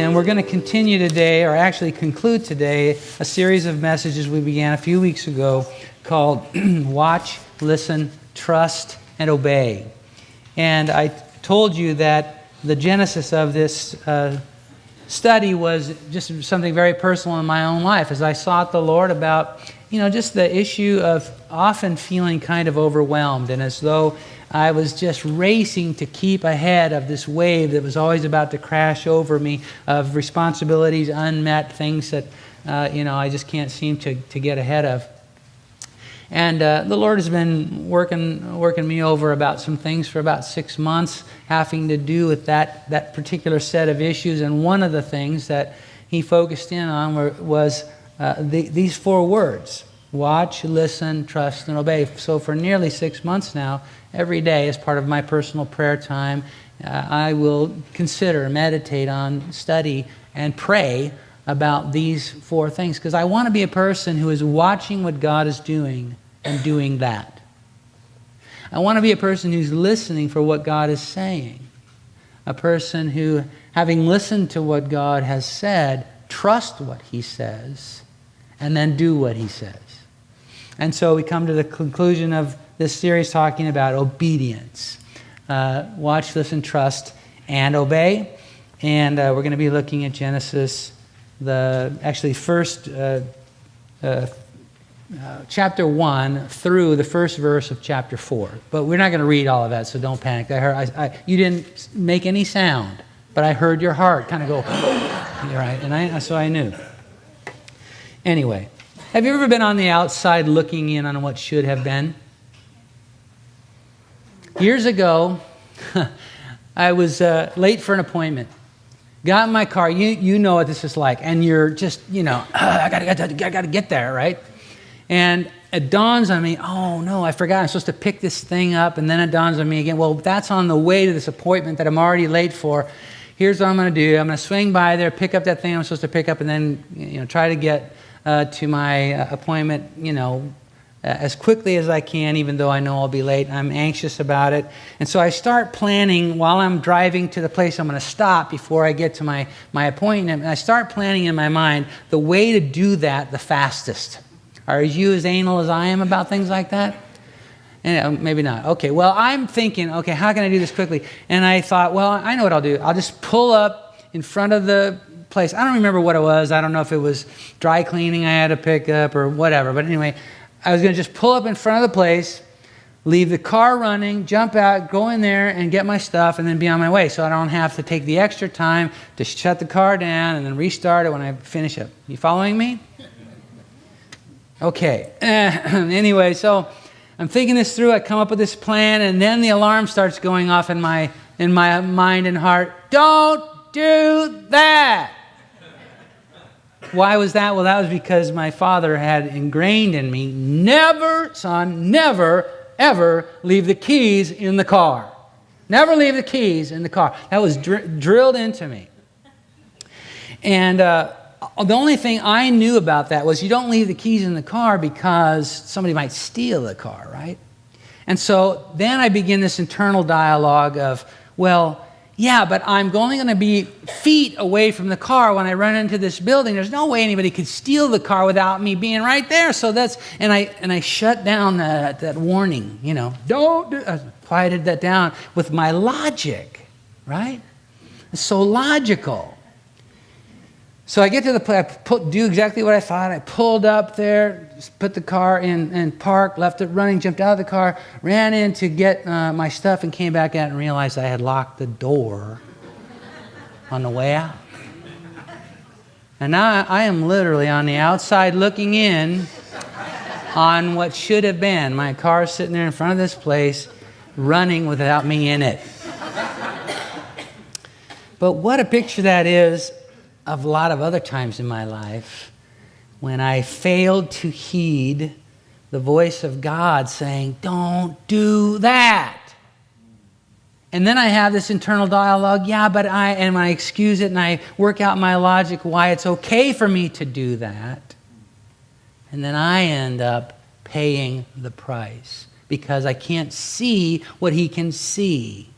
And we're going to continue today, or actually conclude today, a series of messages we began a few weeks ago called Watch, Listen, Trust, and Obey. And I told you that the genesis of this study was just something very personal in my own life as I sought the Lord about, just the issue of often feeling kind of overwhelmed and as though I was just racing to keep ahead of this wave that was always about to crash over me of responsibilities, unmet things that, I just can't seem to get ahead of. And the Lord has been working me over about some things for about 6 months, having to do with that particular set of issues. And one of the things that He focused in on was these 4 words: watch, listen, trust, and obey. So for nearly 6 months now, every day as part of my personal prayer time, I will consider, meditate on, study, and pray about these 4 things, because I want to be a person who is watching what God is doing and doing that. I want to be a person who's listening for what God is saying. A person who, having listened to what God has said, trust what He says and then do what He says. And so we come to the conclusion of this series talking about obedience. Watch, listen, trust, and obey. And we're going to be looking at Genesis, chapter 1 through the first verse of chapter 4. But we're not going to read all of that, so don't panic. You didn't make any sound, but I heard your heart kind of go, right? And so I knew. Anyway, have you ever been on the outside looking in on what should have been? Years ago, I was late for an appointment. Got in my car. You know what this is like. And you're just, I got to get there, right? And it dawns on me, oh no, I forgot I'm supposed to pick this thing up. And then it dawns on me again, well, that's on the way to this appointment that I'm already late for. Here's what I'm going to do. I'm going to swing by there, pick up that thing I'm supposed to pick up, and then try to get to my appointment, as quickly as I can, even though I know I'll be late. I'm anxious about it. And so I start planning while I'm driving to the place I'm going to stop before I get to my appointment. And I start planning in my mind the way to do that the fastest. Are you as anal as I am about things like that? And maybe not. Okay, well, I'm thinking, okay, how can I do this quickly? And I thought, well, I know what I'll do. I'll just pull up in front of the place. I don't remember what it was. I don't know if it was dry cleaning I had to pick up or whatever. But anyway, I was going to just pull up in front of the place, leave the car running, jump out, go in there and get my stuff, and then be on my way so I don't have to take the extra time to shut the car down and then restart it when I finish up. You following me? Okay. Anyway, so I'm thinking this through. I come up with this plan, and then the alarm starts going off in my mind and heart. Don't do that! Why was that? Well, that was because my father had ingrained in me, never, son, never, ever leave the keys in the car. Never leave the keys in the car. That was drilled into me. And the only thing I knew about that was you don't leave the keys in the car because somebody might steal the car, right? And so then I begin this internal dialogue of, well, yeah, but I'm only going to be feet away from the car when I run into this building. There's no way anybody could steal the car without me being right there. So and I shut down that warning, don't do. I quieted that down with my logic, right? It's so logical. So I get to the place, do exactly what I thought. I pulled up there, just put the car in park, left it running, jumped out of the car, ran in to get my stuff, and came back out and realized I had locked the door on the way out. And now I am literally on the outside looking in on what should have been. My car sitting there in front of this place, running without me in it. But what a picture that is of a lot of other times in my life when I failed to heed the voice of God saying, don't do that. And then I have this internal dialogue, but I excuse it and I work out my logic why it's okay for me to do that. And then I end up paying the price because I can't see what He can see.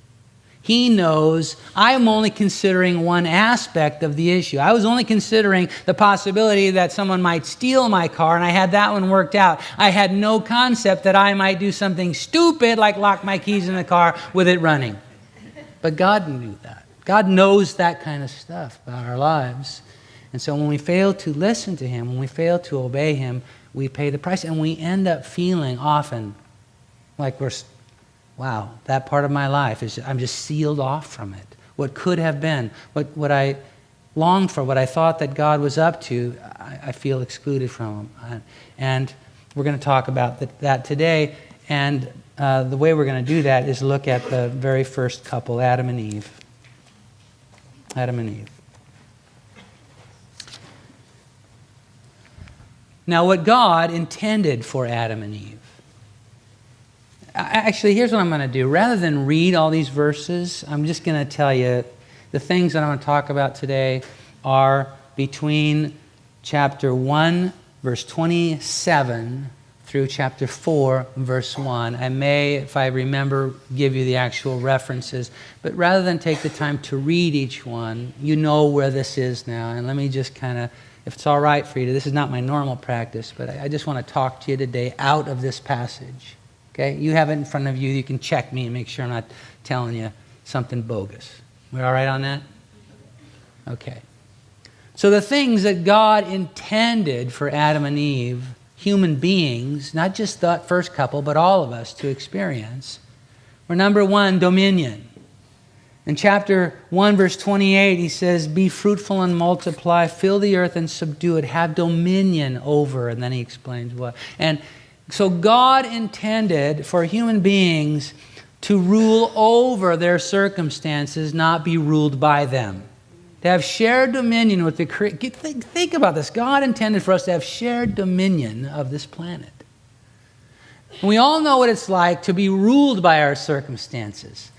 He knows I'm only considering one aspect of the issue. I was only considering the possibility that someone might steal my car, and I had that one worked out. I had no concept that I might do something stupid like lock my keys in the car with it running. But God knew that. God knows that kind of stuff about our lives. And so when we fail to listen to Him, when we fail to obey Him, we pay the price. And we end up feeling often like wow, that part of my life, I'm just sealed off from it. What could have been, what I longed for, what I thought that God was up to, I feel excluded from Him. And we're going to talk about that today. And the way we're going to do that is look at the very first couple, Adam and Eve. Adam and Eve. Now, what God intended for Adam and Eve. Actually, here's what I'm going to do. Rather than read all these verses, I'm just going to tell you the things that I'm going to talk about today are between chapter 1, verse 27, through chapter 4, verse 1. I may, if I remember, give you the actual references. But rather than take the time to read each one, you know where this is now. And let me just kind of, if it's all right for you, this is not my normal practice, but I just want to talk to you today out of this passage. Okay? You have it in front of you. You can check me and make sure I'm not telling you something bogus. We all right on that? Okay. So the things that God intended for Adam and Eve, human beings, not just that first couple, but all of us to experience, were number one, dominion. In chapter 1, verse 28, he says, be fruitful and multiply, fill the earth and subdue it, have dominion over. And then he explains what. And so God intended for human beings to rule over their circumstances, not be ruled by them. To have shared dominion with the Creator. Think about this. God intended for us to have shared dominion of this planet. And we all know what it's like to be ruled by our circumstances.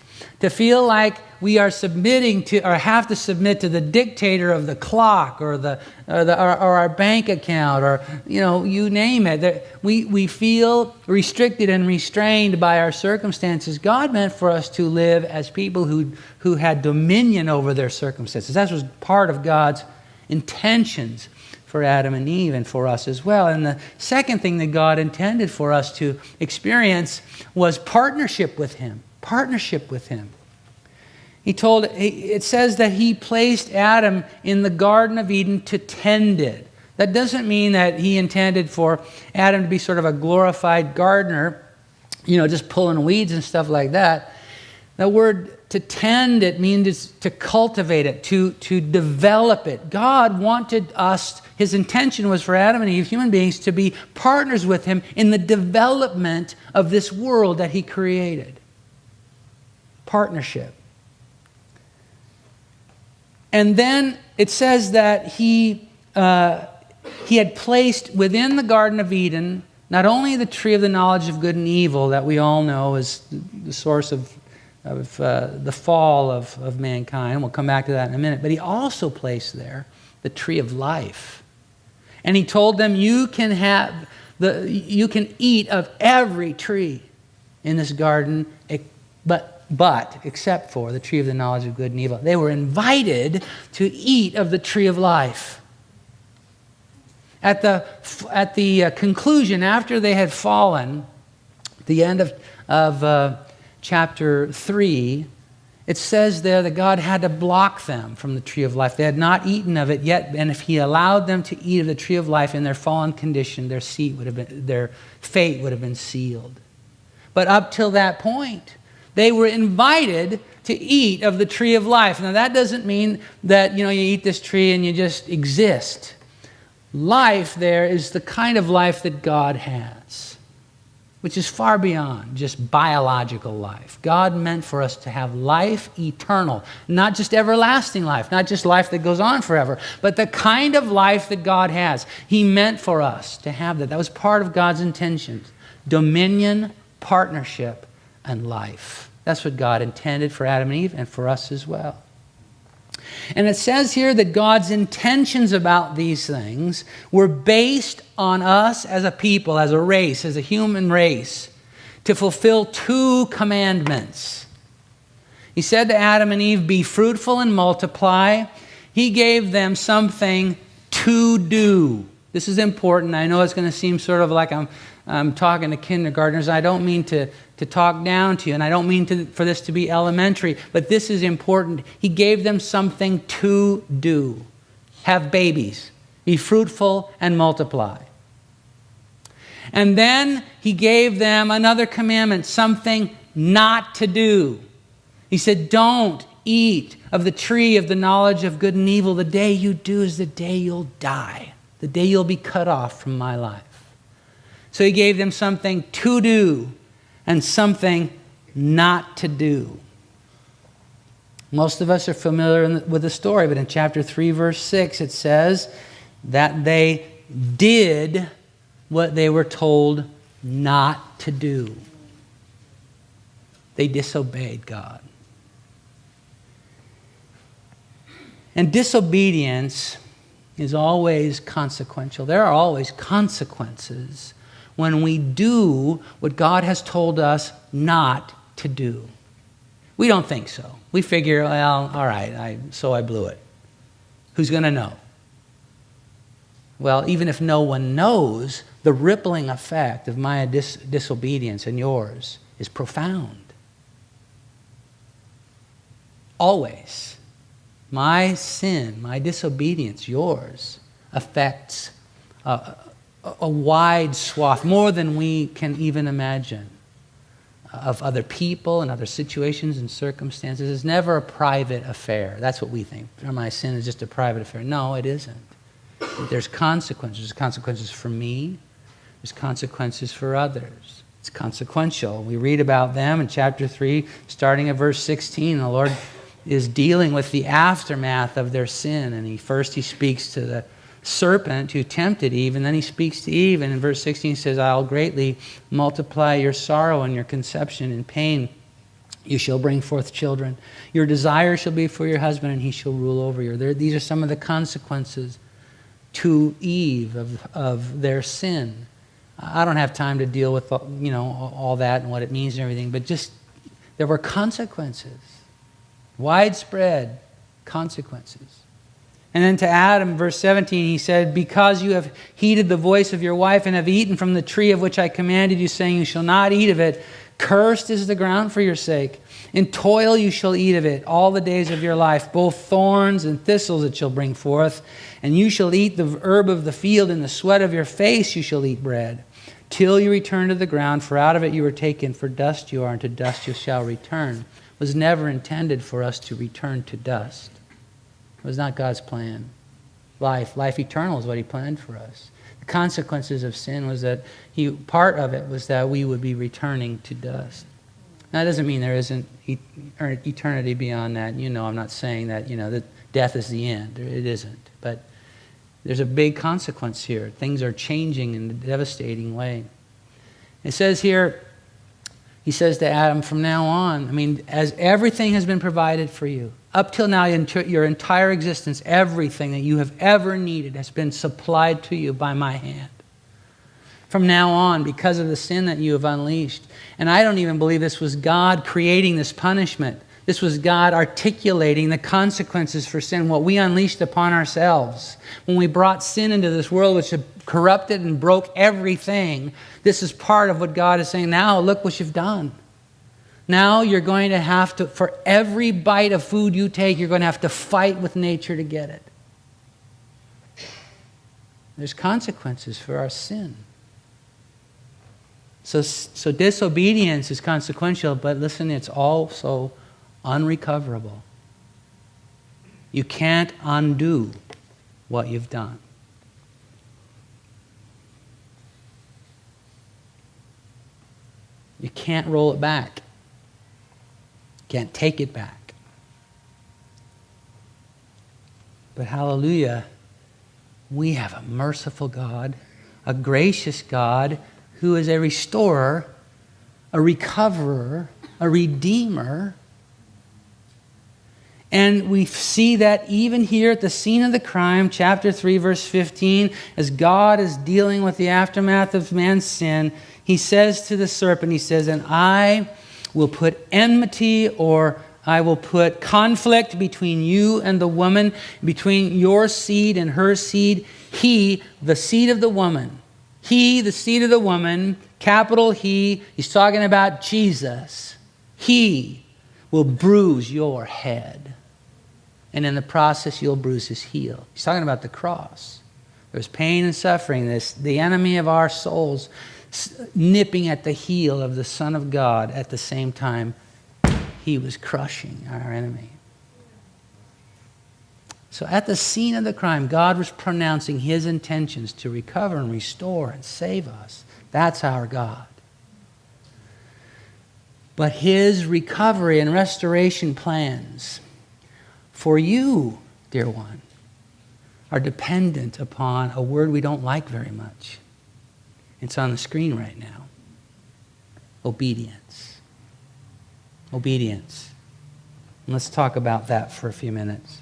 To feel like we are submitting to, or have to submit to the dictator of the clock, or our bank account, or you name it. We feel restricted and restrained by our circumstances. God meant for us to live as people who had dominion over their circumstances. That was part of God's intentions for Adam and Eve and for us as well. And the second thing that God intended for us to experience was partnership with Him. Partnership with Him. It says that He placed Adam in the Garden of Eden to tend it. That doesn't mean that He intended for Adam to be sort of a glorified gardener, just pulling weeds and stuff like that. The word to tend it means to cultivate it, to develop it. God wanted us, His intention was for Adam and Eve, human beings, to be partners with Him in the development of this world that He created. Partnership. And then it says that He had placed within the Garden of Eden not only the tree of the knowledge of good and evil that we all know is the source of the fall of mankind. We'll come back to that in a minute. But He also placed there the tree of life. And He told them, you can eat of every tree in this garden, but except for the tree of the knowledge of good and evil. They were invited to eat of the tree of life. At the conclusion, after they had fallen, at the end of chapter 3, it says there that God had to block them from the tree of life. They had not eaten of it yet, and if He allowed them to eat of the tree of life in their fallen condition, their fate would have been sealed. But up till that point, they were invited to eat of the tree of life. Now that doesn't mean that you eat this tree and you just exist. Life there is the kind of life that God has, which is far beyond just biological life. God meant for us to have life eternal, not just everlasting life, not just life that goes on forever, but the kind of life that God has. He meant for us to have that. That was part of God's intentions. Dominion, partnership, and life. That's what God intended for Adam and Eve and for us as well. And it says here that God's intentions about these things were based on us as a people, as a race, as a human race, to fulfill two commandments. He said to Adam and Eve, be fruitful and multiply. He gave them something to do. This is important. I know it's going to seem sort of like I'm talking to kindergartners. I don't mean to talk down to you, and I don't mean for this to be elementary, but this is important. He gave them something to do. Have babies. Be fruitful and multiply. And then he gave them another commandment, something not to do. He said, don't eat of the tree of the knowledge of good and evil. The day you do is the day you'll die. The day you'll be cut off from my life. So he gave them something to do and something not to do. Most of us are familiar with the story, but in chapter 3, verse 6, it says that they did what they were told not to do. They disobeyed God. And disobedience is always consequential. There are always consequences when we do what God has told us not to do. We don't think so. We figure, well, all right, so I blew it. Who's going to know? Well, even if no one knows, the rippling effect of my disobedience and yours is profound. Always. My sin, my disobedience, yours, affects a wide swath, more than we can even imagine, of other people and other situations and circumstances. It's never a private affair. That's what we think. My sin is just a private affair. No, it isn't. There's consequences. There's consequences for me. There's consequences for others. It's consequential. We read about them in chapter 3, starting at verse 16. The Lord is dealing with the aftermath of their sin. And first he speaks to the serpent who tempted Eve, and then he speaks to Eve. And in verse 16 he says, I'll greatly multiply your sorrow and your conception and pain. You shall bring forth children. Your desire shall be for your husband, and he shall rule over you. These are some of the consequences to Eve of their sin. I don't have time to deal with all that and what it means and everything, but just there were consequences. Widespread consequences. And then to Adam, verse 17, he said, because you have heeded the voice of your wife and have eaten from the tree of which I commanded you, saying, you shall not eat of it, cursed is the ground for your sake. In toil you shall eat of it all the days of your life, both thorns and thistles it shall bring forth. And you shall eat the herb of the field, in the sweat of your face you shall eat bread, till you return to the ground, for out of it you were taken, for dust you are, and to dust you shall return. Was never intended for us to return to dust. It was not God's plan. Life eternal is what he planned for us. The consequences of sin was that part of it was that we would be returning to dust. Now, that doesn't mean there isn't eternity beyond that. I'm not saying that, that death is the end. It isn't. But there's a big consequence here. Things are changing in a devastating way. It says here, he says to Adam, from now on, as everything has been provided for you, up till now, your entire existence, everything that you have ever needed has been supplied to you by my hand. From now on, because of the sin that you have unleashed. And I don't even believe this was God creating this punishment. This was God articulating the consequences for sin, what we unleashed upon ourselves. When we brought sin into this world, which had corrupted and broke everything, this is part of what God is saying. Now, look what you've done. Now you're going to have to, for every bite of food you take, you're going to have to fight with nature to get it. There's consequences for our sin. So disobedience is consequential, but listen, it's also unrecoverable. You can't undo what you've done. You can't roll it back. You can't take it back. But hallelujah, we have a merciful God, a gracious God who is a restorer, a recoverer, a redeemer. And we see that even here at the scene of the crime, chapter 3, verse 15, as God is dealing with the aftermath of man's sin, he says to the serpent, he says, and I will put enmity or I will put conflict between you and the woman, between your seed and her seed. He, the seed of the woman. He, the seed of the woman, capital He. He's talking about Jesus. He will bruise your head. And in the process, you'll bruise His heel. He's talking about the cross. There's pain and suffering. The enemy of our souls nipping at the heel of the Son of God at the same time He was crushing our enemy. So at the scene of the crime, God was pronouncing His intentions to recover and restore and save us. That's our God. But His recovery and restoration plans for you, dear one, are dependent upon a word we don't like very much. It's on the screen right now. Obedience. Obedience. And let's talk about that for a few minutes.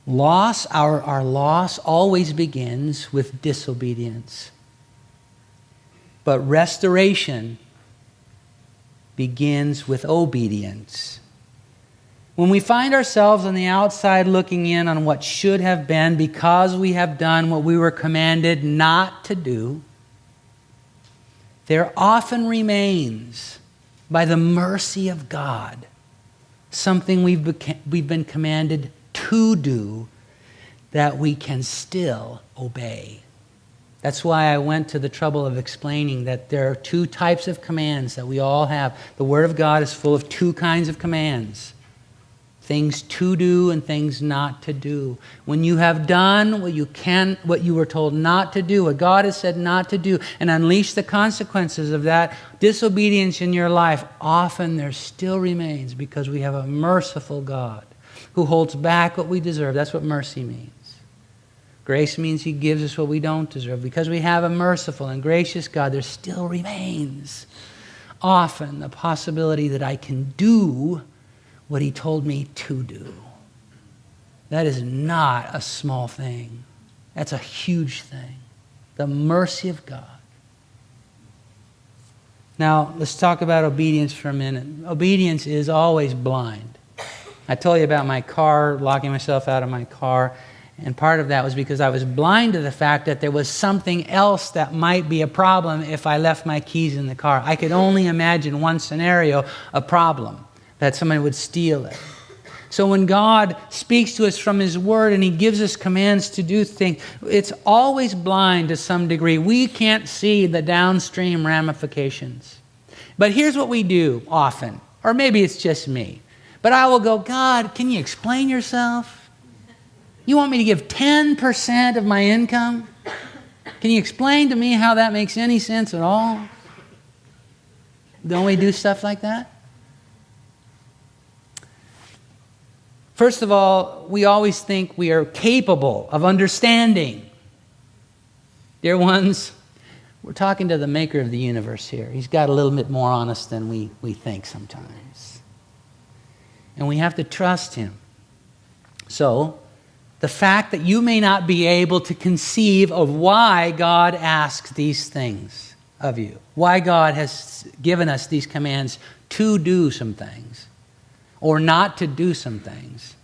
Loss, our loss always begins with disobedience. But restoration begins with obedience. When we find ourselves on the outside looking in on what should have been because we have done what we were commanded not to do, there often remains, by the mercy of God, something we've been commanded to do that we can still obey. That's why I went to the trouble of explaining that there are two types of commands that we all have. The Word of God is full of two kinds of commands. Things to do and things not to do. When you have done what you were told not to do, what God has said not to do, and unleash the consequences of that disobedience in your life, often there still remains, because we have a merciful God who holds back what we deserve. That's what mercy means. Grace means He gives us what we don't deserve. Because we have a merciful and gracious God, there still remains often the possibility that I can do what He told me to do. That is not a small thing. That's a huge thing. The mercy of God. Now, let's talk about obedience for a minute. Obedience is always blind. I told you about my car, locking myself out of my car, and part of that was because I was blind to the fact that there was something else that might be a problem if I left my keys in the car. I could only imagine one scenario, a problem, that somebody would steal it. So when God speaks to us from His Word and He gives us commands to do things, it's always blind to some degree. We can't see the downstream ramifications. But here's what we do often, or maybe it's just me. But I will go, God, can you explain yourself? You want me to give 10% of my income? Can you explain to me how that makes any sense at all? Don't we do stuff like that? First of all, we always think we are capable of understanding. Dear ones, we're talking to the maker of the universe here. He's got a little bit more on us than we think sometimes. And we have to trust Him. So, the fact that you may not be able to conceive of why God asks these things of you, why God has given us these commands to do some things or not to do some things,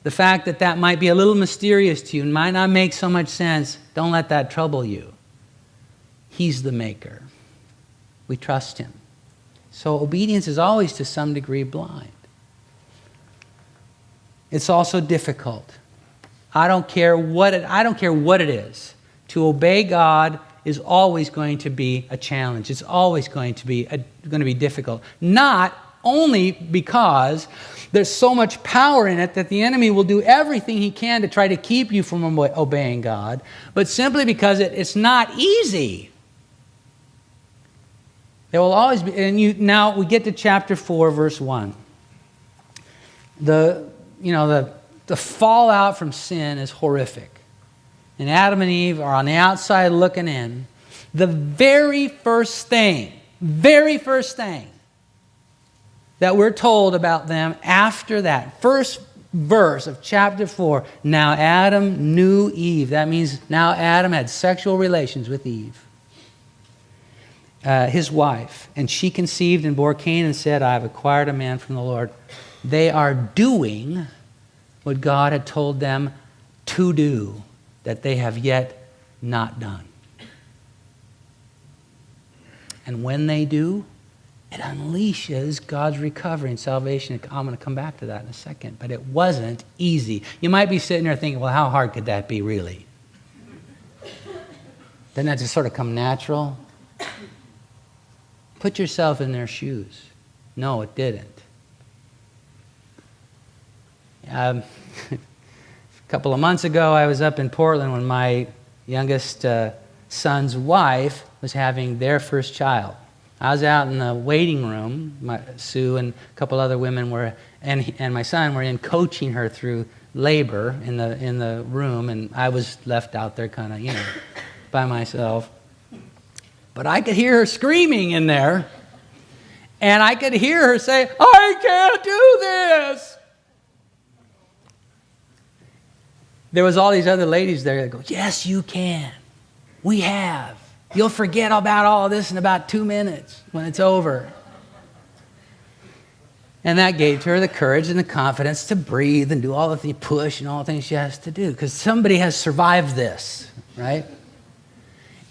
the fact that that might be a little mysterious to you and might not make so much sense, don't let that trouble you. He's the maker. We trust Him. So obedience is always to some degree blind. It's also difficult. I don't care what it is. To obey God is always going to be a challenge. It's always going to be difficult. Not only because there's so much power in it that the enemy will do everything he can to try to keep you from obeying God, but simply because it's not easy. There will always be, now we get to chapter 4, verse 1. The fallout from sin is horrific. And Adam and Eve are on the outside looking in. The very first thing that we're told about them after that, first verse of chapter 4, now Adam knew Eve. That means now Adam had sexual relations with Eve. his wife, and she conceived and bore Cain and said, I have acquired a man from the Lord. They are doing what God had told them to do, that they have yet not done. And when they do, it unleashes God's recovery and salvation. I'm going to come back to that in a second. But it wasn't easy. You might be sitting there thinking, well, how hard could that be really? Doesn't that just sort of come natural? Put yourself in their shoes. No, it didn't. A couple of months ago, I was up in Portland when my youngest son's wife was having their first child. I was out in the waiting room. Sue and a couple other women were, and my son were in coaching her through labor in the room, and I was left out there kind of, by myself. But I could hear her screaming in there, and I could hear her say, I can't do this. There was all these other ladies there that go, yes, you can. We have. You'll forget about all this in about 2 minutes when it's over. And that gave her the courage and the confidence to breathe and do all of the push and all the things she has to do, because somebody has survived this, right?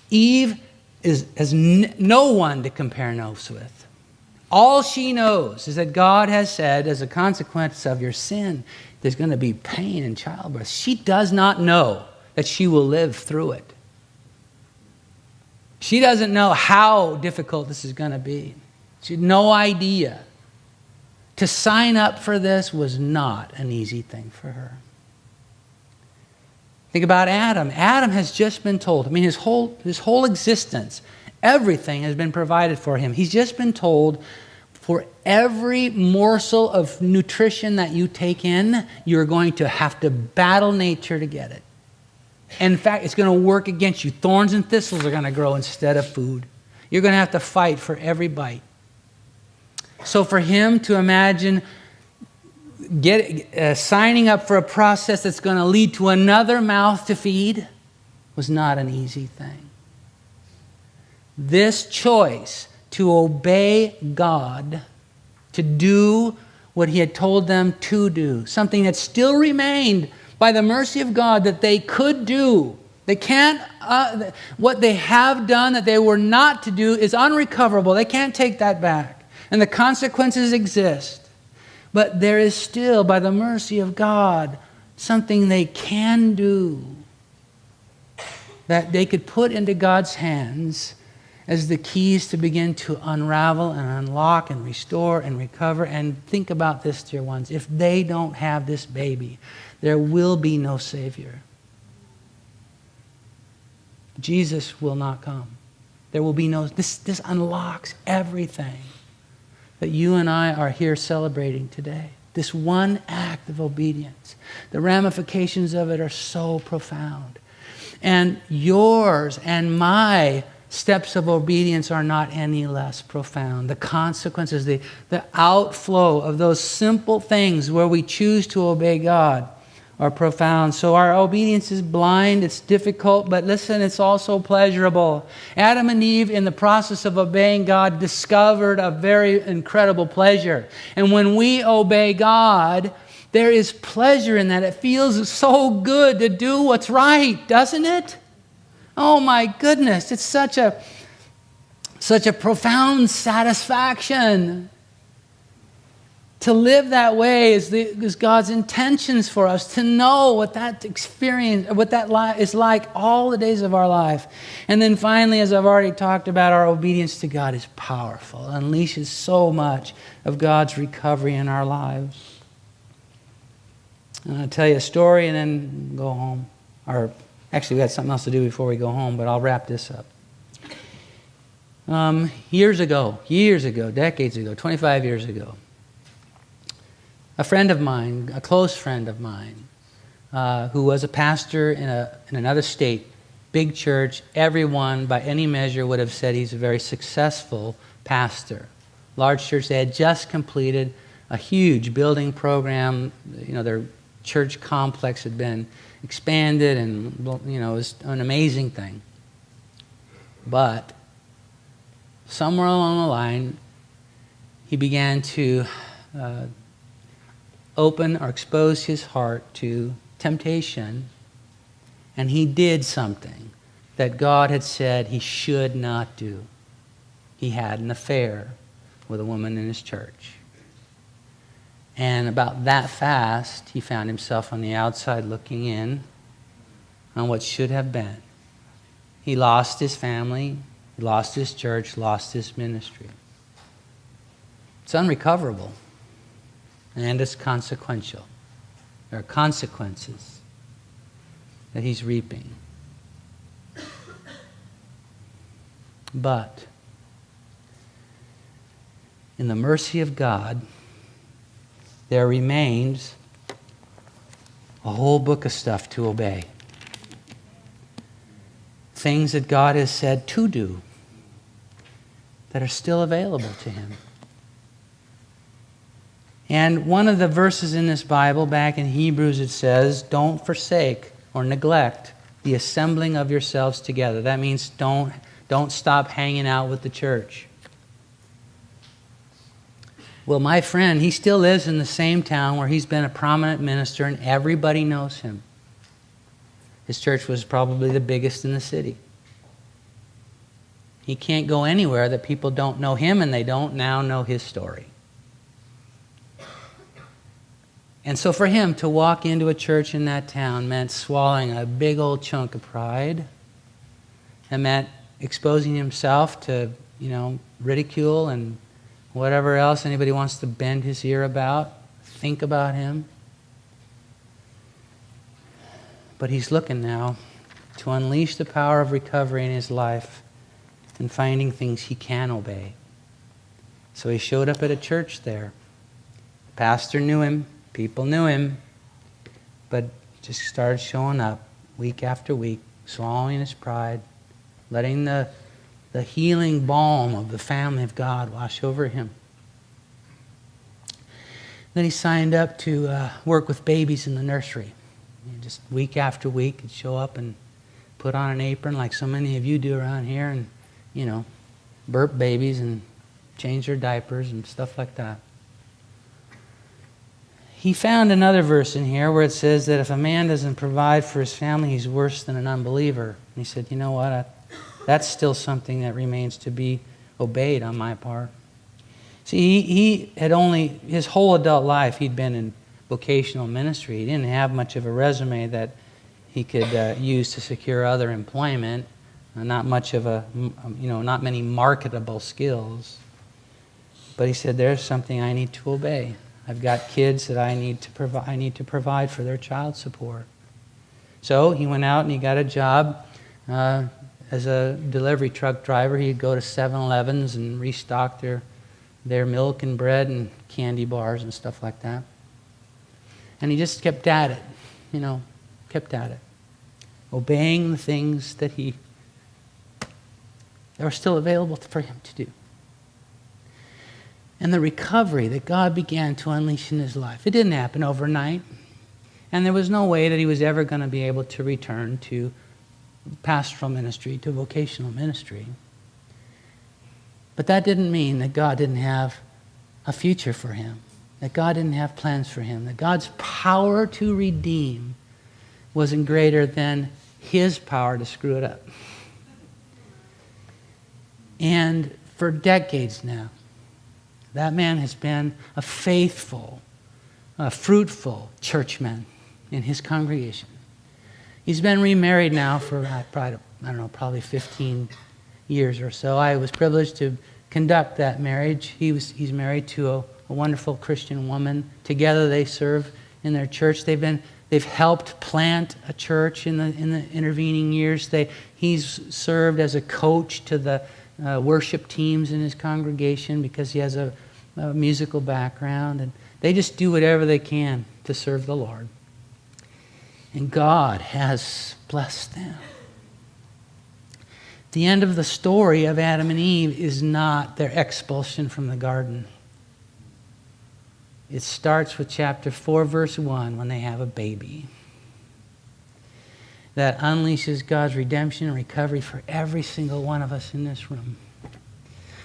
Eve has no one to compare notes with. All she knows is that God has said, as a consequence of your sin, there's going to be pain in childbirth. She does not know that she will live through it. She doesn't know how difficult this is going to be. She had no idea. To sign up for this was not an easy thing for her. Think about Adam. Adam has just been told, his whole existence, everything has been provided for him. He's just been told, for every morsel of nutrition that you take in, you're going to have to battle nature to get it. And in fact, it's going to work against you. Thorns and thistles are going to grow instead of food. You're going to have to fight for every bite. So for him to imagine signing up for a process that's going to lead to another mouth to feed was not an easy thing. This choice to obey God, to do what he had told them to do, something that still remained by the mercy of God that they could do. They can't, what they have done that they were not to do is unrecoverable. They can't take that back. And the consequences exist. But there is still, by the mercy of God, something they can do that they could put into God's hands as the keys to begin to unravel and unlock and restore and recover. And think about this, dear ones. If they don't have this baby, there will be no Savior. Jesus will not come. There will be no... This unlocks everything that you and I are here celebrating today. This one act of obedience. The ramifications of it are so profound. And yours and my steps of obedience are not any less profound. The consequences, the outflow of those simple things where we choose to obey God are profound. So our obedience is blind, it's difficult, but listen, it's also pleasurable. Adam and Eve, in the process of obeying God, discovered a very incredible pleasure. And when we obey God, there is pleasure in that. It feels so good to do what's right, doesn't it? Oh my goodness, it's such a profound satisfaction. To live that way is God's intentions for us, to know what that experience, what that is like all the days of our life. And then finally, as I've already talked about, our obedience to God is powerful. It unleashes so much of God's recovery in our lives. And I'll tell you a story and then go home. Or actually, we got something else to do before we go home, but I'll wrap this up. Years ago, decades ago, 25 years ago, a friend of mine, a close friend of mine, who was a pastor in another state, big church, everyone by any measure would have said he's a very successful pastor. Large church, they had just completed a huge building program. Their church complex had been expanded and, it was an amazing thing. But somewhere along the line, he began to open or expose his heart to temptation, and he did something that God had said he should not do. He had an affair with a woman in his church. And about that fast, he found himself on the outside looking in on what should have been. He lost his family, he lost his church, lost his ministry. It's unrecoverable, and it's consequential. There are consequences that he's reaping. But in the mercy of God, there remains a whole book of stuff to obey. Things that God has said to do that are still available to him. And one of the verses in this Bible, back in Hebrews, it says, don't forsake or neglect the assembling of yourselves together. That means don't stop hanging out with the church. Well, my friend, he still lives in the same town where he's been a prominent minister and everybody knows him. His church was probably the biggest in the city. He can't go anywhere that people don't know him and they don't now know his story. And so for him to walk into a church in that town meant swallowing a big old chunk of pride. It meant exposing himself to, ridicule and whatever else anybody wants to bend his ear about, think about him. But he's looking now to unleash the power of recovery in his life and finding things he can obey. So he showed up at a church there. The pastor knew him. People knew him. But just started showing up week after week, swallowing his pride, letting the healing balm of the family of God wash over him. Then he signed up to work with babies in the nursery. Just week after week, he'd show up and put on an apron like so many of you do around here and, burp babies and change their diapers and stuff like that. He found another verse in here where it says that if a man doesn't provide for his family, he's worse than an unbeliever. And he said, you know what? That's still something that remains to be obeyed on my part. See, he had his whole adult life, he'd been in vocational ministry. He didn't have much of a resume that he could use to secure other employment. Not many marketable skills. But he said, there's something I need to obey. I've got kids that I need to provide for their child support. So he went out and he got a job as a delivery truck driver. He'd go to 7-Elevens and restock their milk and bread and candy bars and stuff like that. And he just kept at it, obeying the things that were still available for him to do. And the recovery that God began to unleash in his life, it didn't happen overnight. And there was no way that he was ever going to be able to return to pastoral ministry, to vocational ministry. But that didn't mean that God didn't have a future for him, that God didn't have plans for him, that God's power to redeem wasn't greater than his power to screw it up. And for decades now, that man has been a faithful, fruitful churchman in his congregation. He's been remarried now for probably 15 years or so. I was privileged to conduct that marriage. He's married to a wonderful Christian woman. Together they serve in their church. They've helped plant a church in the intervening years. He's served as a coach to the worship teams in his congregation because he has a musical background, and they just do whatever they can to serve the Lord. And God has blessed them. The end of the story of Adam and Eve is not their expulsion from the garden. It starts with chapter 4, verse 1, when they have a baby. That unleashes God's redemption and recovery for every single one of us in this room.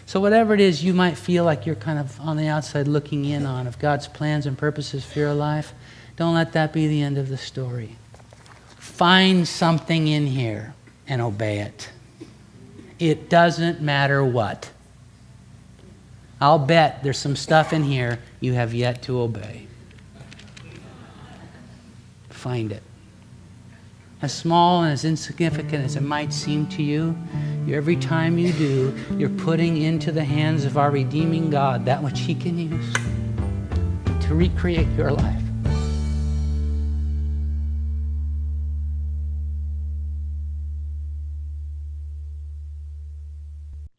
So whatever it is you might feel like you're kind of on the outside looking in on of God's plans and purposes for your life, don't let that be the end of the story. Find something in here and obey it. It doesn't matter what. I'll bet there's some stuff in here you have yet to obey. Find it. As small and as insignificant as it might seem to you, every time you do, you're putting into the hands of our redeeming God that which He can use to recreate your life.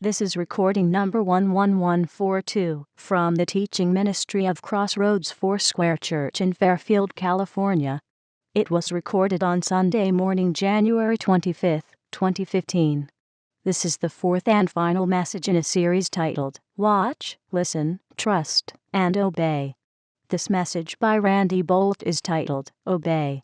This is recording number 11142 from the teaching ministry of Crossroads Foursquare Church in Fairfield, California. It was recorded on Sunday morning, January 25, 2015. This is the fourth and final message in a series titled, Watch, Listen, Trust, and Obey. This message by Randy Bolt is titled, Obey.